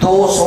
200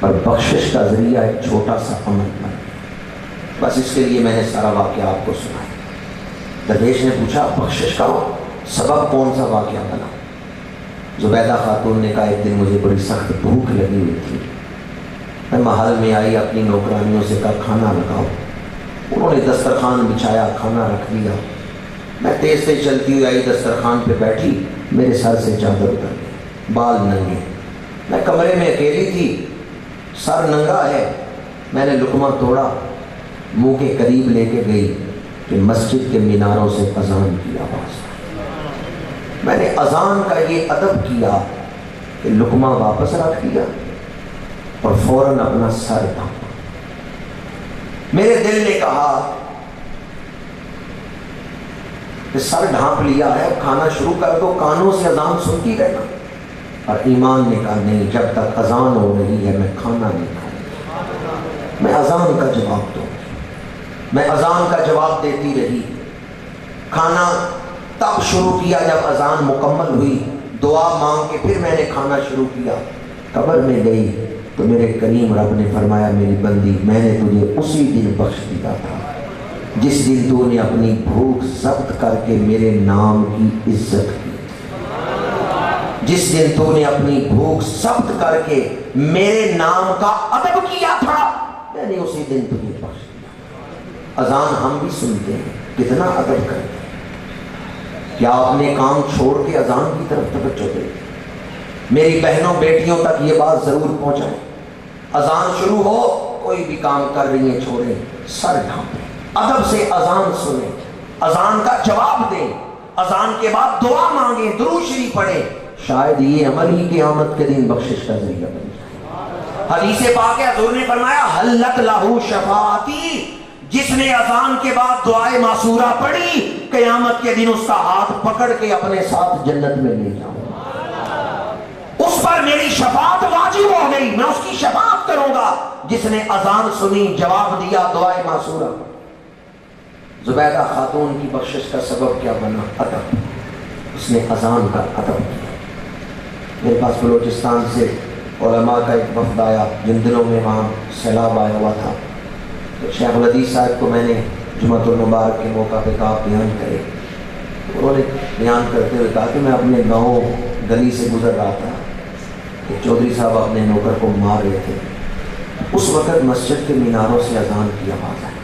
اور بخشش کا ذریعہ ایک چھوٹا سا عمل بن گیا۔ بس اس کے لیے میں نے سارا واقعہ آپ کو سنایا۔ درویش نے پوچھا بخشش کا سبب کون سا واقعہ بنا؟ زبیدہ خاتون نے کہا ایک دن مجھے بڑی سخت بھوک لگی ہوئی تھی، میں محل میں آئی، اپنی نوکرانیوں سے کہا کھانا لگاؤ، انہوں نے دسترخوان بچھایا، کھانا رکھ دیا، میں تیز سے چلتی ہوئی آئی، دسترخوان پہ بیٹھی، میرے سر سے چادر اتر گئی، بال ننگے، میں کمرے میں اکیلی تھی، سر ننگا ہے، میں نے لقمہ توڑا، منہ کے قریب لے کے گئی کہ مسجد کے میناروں سے اذان کی آواز آئی۔ میں نے اذان کا یہ ادب کیا کہ لقمہ واپس رکھ دیا اور فوراً اپنا سر ڈھانپا۔ میرے دل نے کہا کہ سر ڈھانپ لیا ہے، کھانا شروع کر دو، کانوں سے اذان سنتی رہنا۔ اور ایمان نے کہا نہیں، جب تک اذان ہو رہی ہے میں کھانا نہیں کھاؤں، میں اذان کا جواب دوں۔ میں اذان کا جواب دیتی رہی، کھانا تب شروع کیا جب اذان مکمل ہوئی، دعا مانگ کے پھر میں نے کھانا شروع کیا۔ قبر میں گئی تو میرے کریم رب نے فرمایا میری بندی میں نے تجھے اسی دن بخش دیا تھا جس دن تو نے اپنی بھوک ضبط کر کے میرے نام کی عزت کی، جس دن تو نے اپنی بھوک ضبط کر کے میرے نام کا ادب کیا تھا، میں نے اسی دن تجھے بخش دیا۔ اذان ہم بھی سنتے ہیں، کتنا ادب کرتے ہیں، کیا اپنے کام چھوڑ کے اذان کی طرف توجہ دیں؟ میری بہنوں بیٹیوں تک یہ بات ضرور پہنچائیں، اذان شروع ہو کوئی بھی کام کر رہی ہیں چھوڑیں، سر ڈھانپیں، ادب سے اذان سنیں، اذان کا جواب دیں، اذان کے بعد دعا مانگیں، درود شریف پڑھیں، شاید یہ عمل ہی قیامت کے دن بخشش کا ذریعہ بن جائے۔ حدیث پاک ہے، حضور نے فرمایا حلت لہو شفاعتی، جس نے اذان کے بعد دعائے معصورہ پڑھی قیامت کے دن اس کا ہاتھ پکڑ کے اپنے ساتھ جنت میں لے جاؤں، اس پر میری شفاعت واجب ہو گئی، میں اس کی شفاعت کروں گا جس نے اذان سنی، جواب دیا، دعائے معصورہ۔ زبیدہ خاتون کی بخشش کا سبب کیا بنا؟ ادب، اس نے اذان کا ادب کیا۔ میرے پاس بلوچستان سے علماء کا ایک وفد آیا، جن دنوں میں وہاں سیلاب آیا ہوا تھا، تو شیخ الحدیث صاحب کو میں نے جمعۃ المبارک کے موقع پہ کہا بیان کرے، انہوں نے بیان کرتے ہوئے کہا کہ میں اپنے گاؤں گلی سے گزر رہا تھا، ایک چودھری صاحب اپنے نوکر کو مار رہے تھے، اس وقت مسجد کے میناروں سے اذان کی آواز آئی،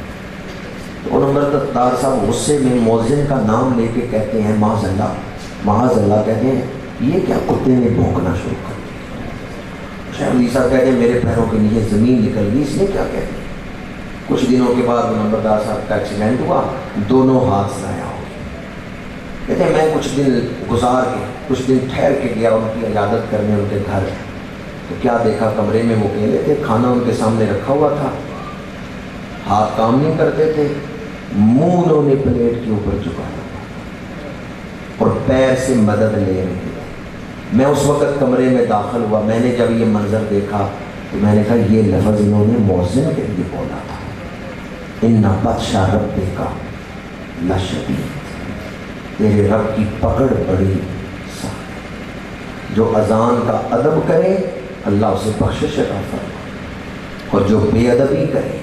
تو نمبردار صاحب غصے میں مؤذن کا نام لے کے کہتے ہیں معاذ اللہ، معاذ اللہ، کہتے ہیں یہ کیا کتے نے بھونکنا شروع کر دیا۔ شیخ الحدیث صاحب کہتے ہیں میرے پیروں کے نیچے زمین نکل گئی، اس نے کیا کہتے ہیں۔ کچھ دنوں کے بعد نمبردار صاحب کا ایکسیڈنٹ ہوا، دونوں ہاتھ ضائع ہو گئے۔ کہتے ہیں میں کچھ دن گزار کے، کچھ دن ٹھہر کے گیا ان کی عیادت کرنے ان کے گھر، تو کیا دیکھا کمرے میں وہ اکیلے تھے، کھانا ان کے سامنے رکھا ہوا تھا، ہاتھ کام نہیں کرتے تھے، منہ انہوں نے پلیٹ کے اوپر جھکایا اور پیر سے مدد لے رہے تھے۔ میں اس وقت کمرے میں داخل ہوا، میں نے جب یہ منظر دیکھا تو میں نے کہا یہ لفظ انہوں نے مؤذن کے لیے بولا تھا، ان بطش ربک لشدید، تیرے رب کی پکڑ بڑی سخت، جو اذان کا ادب کرے اللہ اسے بخشش عطا فرمائے، اور جو بے ادبی کرے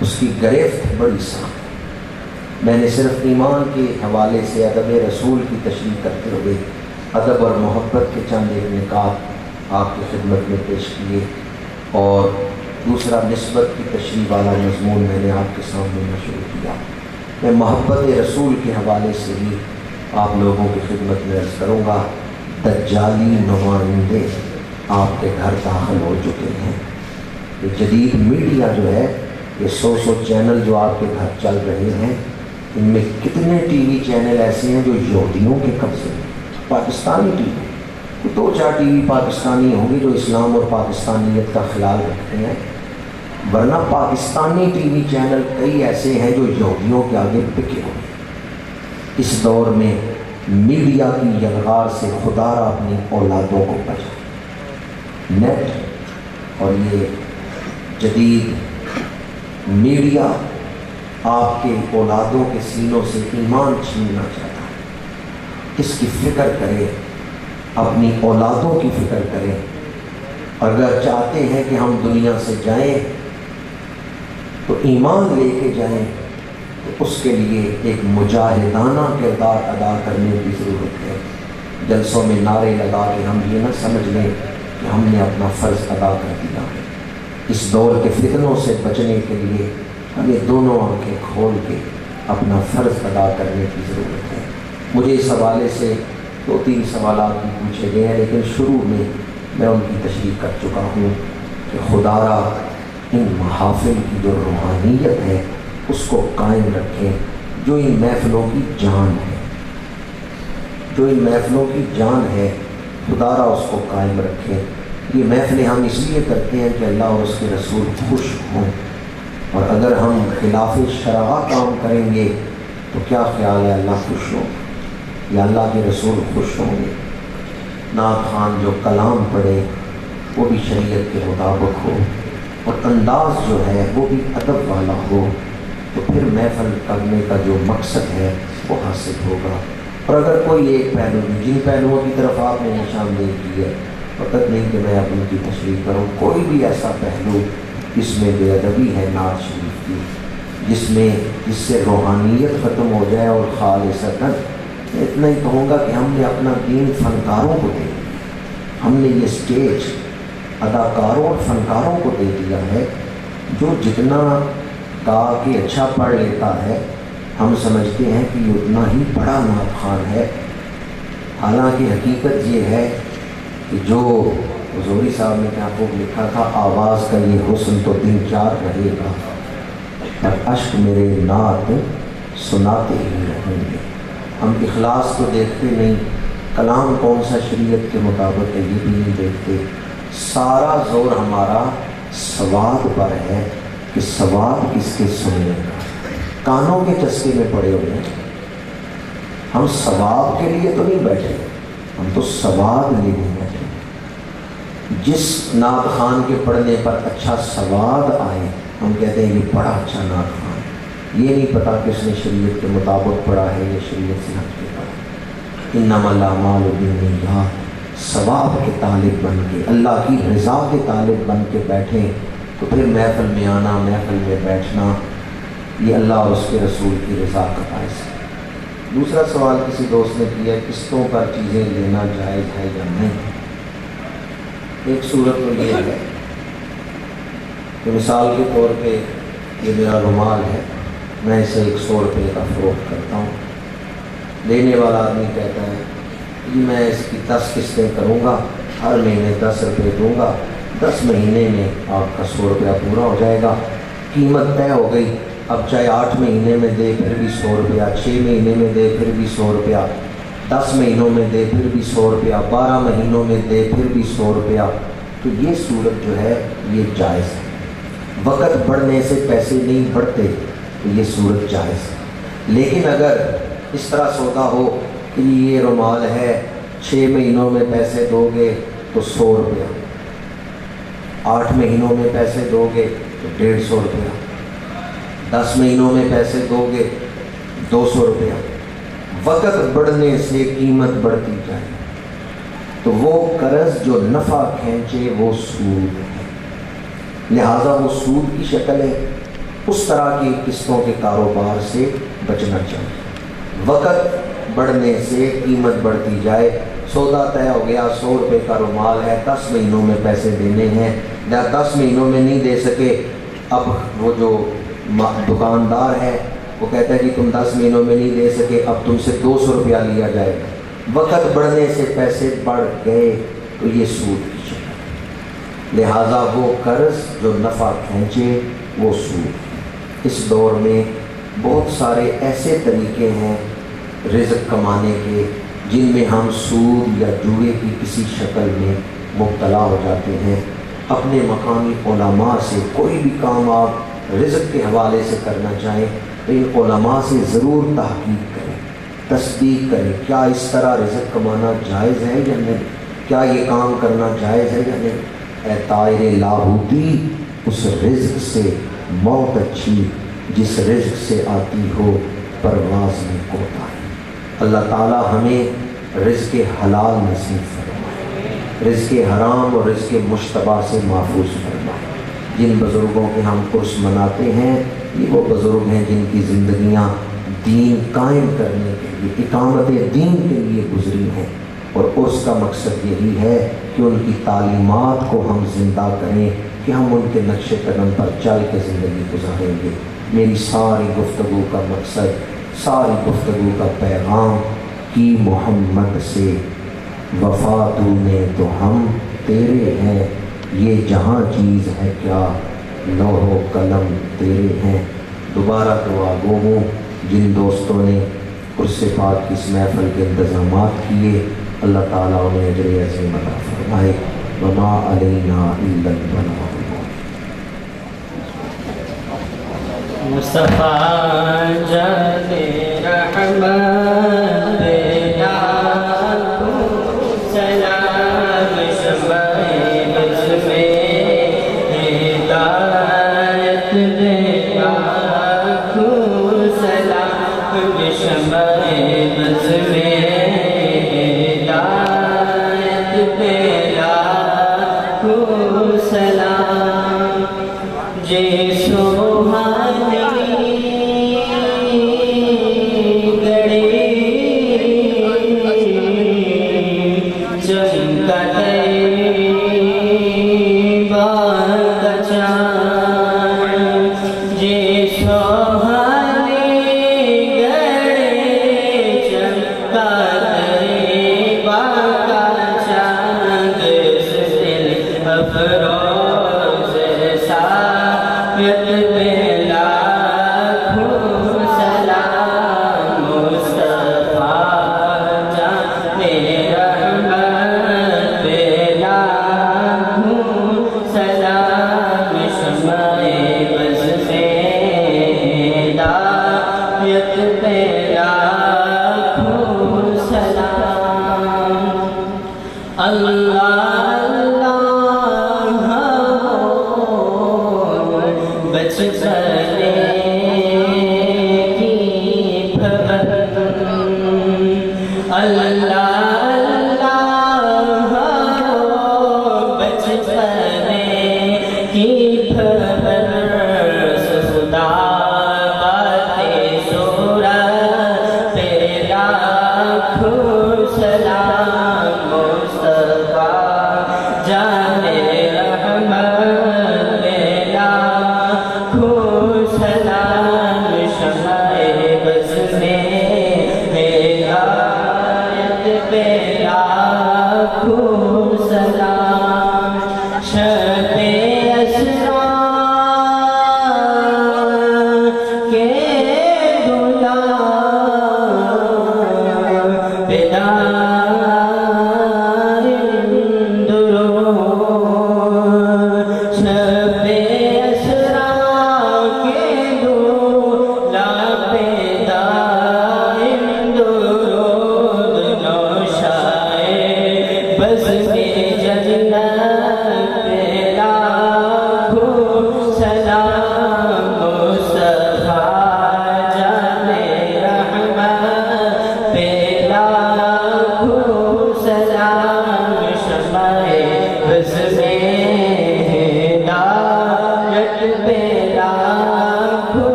اس کی گرفت بڑی سخت۔ میں نے صرف ایمان کے حوالے سے ادب رسول کی تشریح کرتے ہوئے ادب اور محبت کے چند ایک نکات آپ کی خدمت میں پیش کیے، اور دوسرا نسبت کی تشریح والا مضمون میں نے آپ کے سامنے شروع کیا۔ میں محبت رسول کے حوالے سے بھی آپ لوگوں کی خدمت میں عرض کروں گا، دجالی نمائندے آپ کے گھر داخل ہو چکے ہیں۔ یہ جدید میڈیا جو ہے، یہ 100 چینل جو آپ کے گھر چل رہے ہیں، ان میں کتنے ٹی وی چینل ایسے ہیں جو یہودیوں کے قبضے ہیں، Pakistani T V, 2-4 T V Pakistani ہوں گے جو اسلام اور پاکستانیت کا خیال رکھتے ہیں، ورنہ پاکستانی ٹی وی چینل کئی ایسے ہیں جو یہودیوں کے آگے بکے ہوئے ہیں۔ اس دور میں میڈیا کی یلغار سے خدا را اپنی اولادوں کو بچائے۔ نیٹ اور یہ جدید میڈیا آپ کے اولادوں کے سینوں سے ایمان چھیننا چاہتا ہے، اس کی فکر کریں، اپنی اولادوں کی فکر کریں، اگر چاہتے ہیں کہ ہم دنیا سے جائیں تو ایمان لے کے جائیں، تو اس کے لیے ایک مجاہدانہ کردار ادا کرنے کی ضرورت ہے۔ جلسوں میں نعرے لگا کے ہم یہ نہ سمجھ لیں کہ ہم نے اپنا فرض ادا کر دیا ہے۔ اس دور کے فتنوں سے بچنے کے لیے ہمیں دونوں آنکھیں کھول کے اپنا فرض ادا کرنے کی ضرورت ہے۔ مجھے اس حوالے سے 2-3 سوالات بھی پوچھے گئے ہیں، لیکن شروع میں ان کی تشریح کر چکا ہوں کہ خدا را ان محافل کی جو روحانیت ہے اس کو قائم رکھیں، جو ان محفلوں کی جان ہے، جو ان محفلوں کی جان ہے، خدا را اس کو قائم رکھیں۔ یہ محفلیں ہم اس لیے کرتے ہیں کہ اللہ اور اس کے رسول خوش ہوں، اور اگر ہم خلاف شرع کام کریں گے تو کیا خیال ہے اللہ خوش ہوں یا اللہ کے رسول خوش ہوں گے؟ نعت خوان جو کلام پڑھے وہ بھی شریعت کے مطابق ہو، اور انداز جو ہے وہ بھی ادب والا ہو، تو پھر محفل کرنے کا جو مقصد ہے وہ حاصل ہوگا۔ اور اگر کوئی ایک پہلو بھی، جن پہلوؤں کی طرف آپ نے نشاندہی کی ہے، وقت نہیں کہ میں اب ان کی تشریح کروں، کوئی بھی ایسا پہلو جس میں بے ادبی ہے نعت شریف کی، جس سے روحانیت ختم ہو جائے اور خالصتاً، میں اتنا ہی کہوں گا کہ ہم نے اپنا دین فنکاروں کو دے دیا، ہم نے یہ سٹیج اداکاروں اور فنکاروں کو دے دیا ہے، جو جتنا گا کے اچھا پڑھ لیتا ہے ہم سمجھتے ہیں کہ یہ اتنا ہی بڑا نعت خوان ہے۔ حالانکہ حقیقت یہ ہے کہ جو حضوری صاحب نے کیا خوب لکھا تھا، آواز کا یہ حسن تو دن چار رہے گا، پر اشک میرے نعت سناتے ہی رہیں گے۔ ہم اخلاص تو دیکھتے نہیں، کلام کون سا شریعت کے مطابق ہے یہ بھی نہیں دیکھتے، سارا زور ہمارا سواد پر ہے کہ سواد کس کے سننے کا۔ کانوں کے چسکے میں پڑے ہوئے ہیں، ہم ثواب کے لیے تو نہیں بیٹھے، ہم تو ثواب لینے بیٹھے۔ جس نعت خوان کے پڑھنے پر اچھا سواد آئے ہم کہتے ہیں یہ بڑا اچھا نعت خوان، یہ نہیں پتہ کہ اس نے شریعت کے مطابق پڑھا ہے یا شریعت سے ہٹ کے پڑھا۔ انما الاعمال بالنیات، ثواب کے طالب بن کے، اللہ کی رضا کے طالب بن کے بیٹھیں تو پھر محفل میں آنا، محفل میں بیٹھنا، یہ اللہ اور اس کے رسول کی رضا کا باعث ہے۔ دوسرا سوال کسی دوست نے کیا، قسطوں پر چیزیں لینا جائز ہے یا نہیں؟ ایک صورت تو یہ ہے کہ مثال کے طور پہ یہ میرا رومال ہے، میں اسے 100 روپے کا فروخت کرتا ہوں، لینے والا آدمی کہتا ہے کہ میں اس کی 10 قسطیں کروں گا، ہر مہینے 10 روپے دوں گا، 10 مہینے میں آپ کا 100 روپیہ پورا ہو جائے گا۔ قیمت طے ہو گئی، اب چاہے 8 مہینے میں دے پھر بھی 100 روپیہ، 6 مہینے میں دے پھر بھی 100 روپیہ، 10 مہینوں میں دے پھر بھی 100 روپیہ، 12 مہینوں میں دے پھر بھی 100 روپیہ، تو یہ صورت جو ہے یہ جائز ہے۔ وقت بڑھنے سے پیسے نہیں بڑھتے تو یہ صورت جائز ہے۔ لیکن اگر اس طرح سودا ہو کہ یہ رومال ہے، 6 مہینوں میں پیسے دو گے تو 100 روپیہ، 8 مہینوں میں پیسے دو گے تو 150 روپیہ، 10 مہینوں میں پیسے دو گے 200 روپیہ، وقت بڑھنے سے قیمت بڑھتی جائے تو وہ قرض جو نفع کھینچے وہ سود ہے، لہٰذا وہ سود کی شکل ہے۔ اس طرح کی قسطوں کے کاروبار سے بچنا چاہیے۔ وقت بڑھنے سے قیمت بڑھتی جائے، سودا طے ہو گیا، 100 روپے کا رومال ہے، 10 مہینوں میں پیسے دینے ہیں، یا 10 مہینوں میں نہیں دے سکے، اب وہ جو دکاندار ہے وہ کہتا ہے کہ تم 10 مہینوں میں نہیں دے سکے، اب تم سے 200 روپیہ لیا جائے گا، وقت بڑھنے سے پیسے بڑھ گئے تو یہ سود کی شکل ہے، لہٰذا وہ قرض جو نفع کھینچے وہ سود۔ اس دور میں بہت سارے ایسے طریقے ہیں رزق کمانے کے جن میں ہم سود یا جوئے کی کسی شکل میں مبتلا ہو جاتے ہیں۔ اپنے مقامی علماء سے کوئی بھی کام آپ رزق کے حوالے سے کرنا چاہیں تو ان علماء سے ضرور تحقیق کریں، تصدیق کریں، کیا اس طرح رزق کمانا جائز ہے یا نہیں، کیا یہ کام کرنا جائز ہے یا نہیں۔ اے طائر لاہوتی، اس رزق سے موت اچھی جس رزق سے آتی ہو پرواز میں کوتاہی۔ اللہ تعالی ہمیں رزق حلال نصیب فرمائے۔ رزق حرام اور رزق مشتبہ سے محفوظ فرما۔ جن بزرگوں کے ہم عرس مناتے ہیں یہ وہ بزرگ ہیں جن کی زندگیاں دین قائم کرنے کے لیے، اقامت دین کے لیے گزری ہیں، اور عرس کا مقصد یہی ہے کہ ان کی تعلیمات کو ہم زندہ کریں، کہ ہم ان کے نقش قدم پر چل کے زندگی گزاریں گے۔ میری ساری گفتگو کا مقصد، ساری گفتگو کا پیغام کہ محمد سے وفا تو نے تو ہم تیرے ہیں، یہ جہاں چیز ہے کیا لوح و قلم تیرے ہیں۔ دوبارہ دعا گو ہوں جن دوستوں نے عرس پاک کی اس محفل کے انتظامات کیے، اللہ تعالیٰ انہیں اجر عظیم عطا فرمائے۔ وما علینا الا البلاغ۔ مصطفیٰ جان رحمت پیدا سلام شمع بز میں ہدایت پیدا سلام شمع بز میں ہدایت پیدا سلام جی سبحان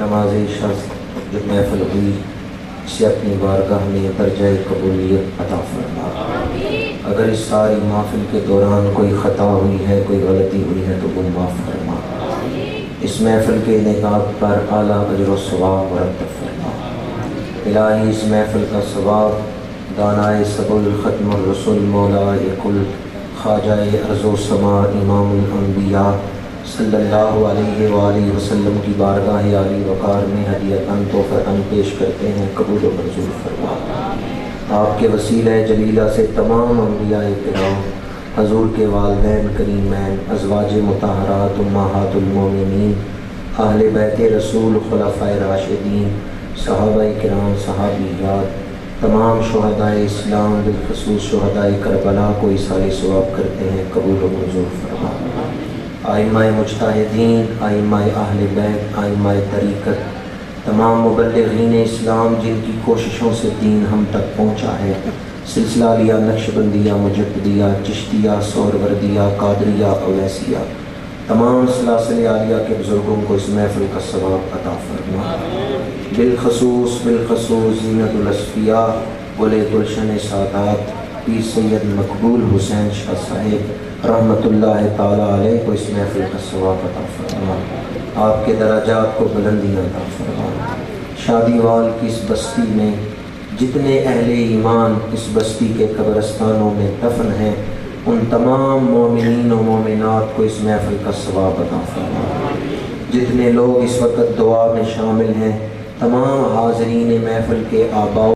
نمازی شخص جو محفل ہوئی اسے اپنی بارگاہ میں درجہ قبولیت عطا فرما۔ اگر اس ساری محفل کے دوران کوئی خطا ہوئی ہے، کوئی غلطی ہوئی ہے تو وہ معاف فرما۔ اس محفل کے انعقاد پر اعلیٰ اجر و ثواب مرتب فرما۔ الہی اس محفل کا ثواب دانائے سبل ختم الرسل مولائے کل خواجہ ارض و سما امام الانبیاء صلی اللہ علیہ وآلہ وسلم کی بارگاہ عالی وقار میں ہدیۃً تحفۃً پیش کرتے ہیں، قبول و منظور فرما۔ آپ کے وسیلہ جلیلہ سے تمام انبیاء کرام، حضور کے والدین کریمین، ازواج مطہرات امہات المومنین، اہل بیت رسول، خلفائے راشدین، صحابہ کرام، صحابیات، تمام شہداء اسلام بالخصوص شہداء کربلا کو ایصال ثواب کرتے ہیں، قبول و منظور فرما۔ ائمہ مجتہدین، ائمہ اہل بیت، ائمہ طریقت، تمام مبلغین اسلام جن کی کوششوں سے دین ہم تک پہنچا ہے، سلسلہ عالیہ، نقشبندیہ، مجددیہ، چشتیہ، سہروردیہ، قادریہ، اویسیہ، تمام سلاسل عالیہ کے بزرگوں کو اس محفل کا ثواب عطا فرما۔ بالخصوص زینت الاصفیاء گل گلشن سادات پیر سید مقبول حسین شاہ صاحب رحمۃ اللہ تعالیٰ علیہ کو اس محفل کا ثواب عطا فرما، آپ کے درجات کو بلندیاں عطا فرما۔ شادی وال کی اس بستی میں جتنے اہل ایمان اس بستی کے قبرستانوں میں دفن ہیں، ان تمام مومنین و مومنات کو اس محفل کا ثواب عطا فرما۔ جتنے لوگ اس وقت دعا میں شامل ہیں، تمام حاضرین محفل کے آباء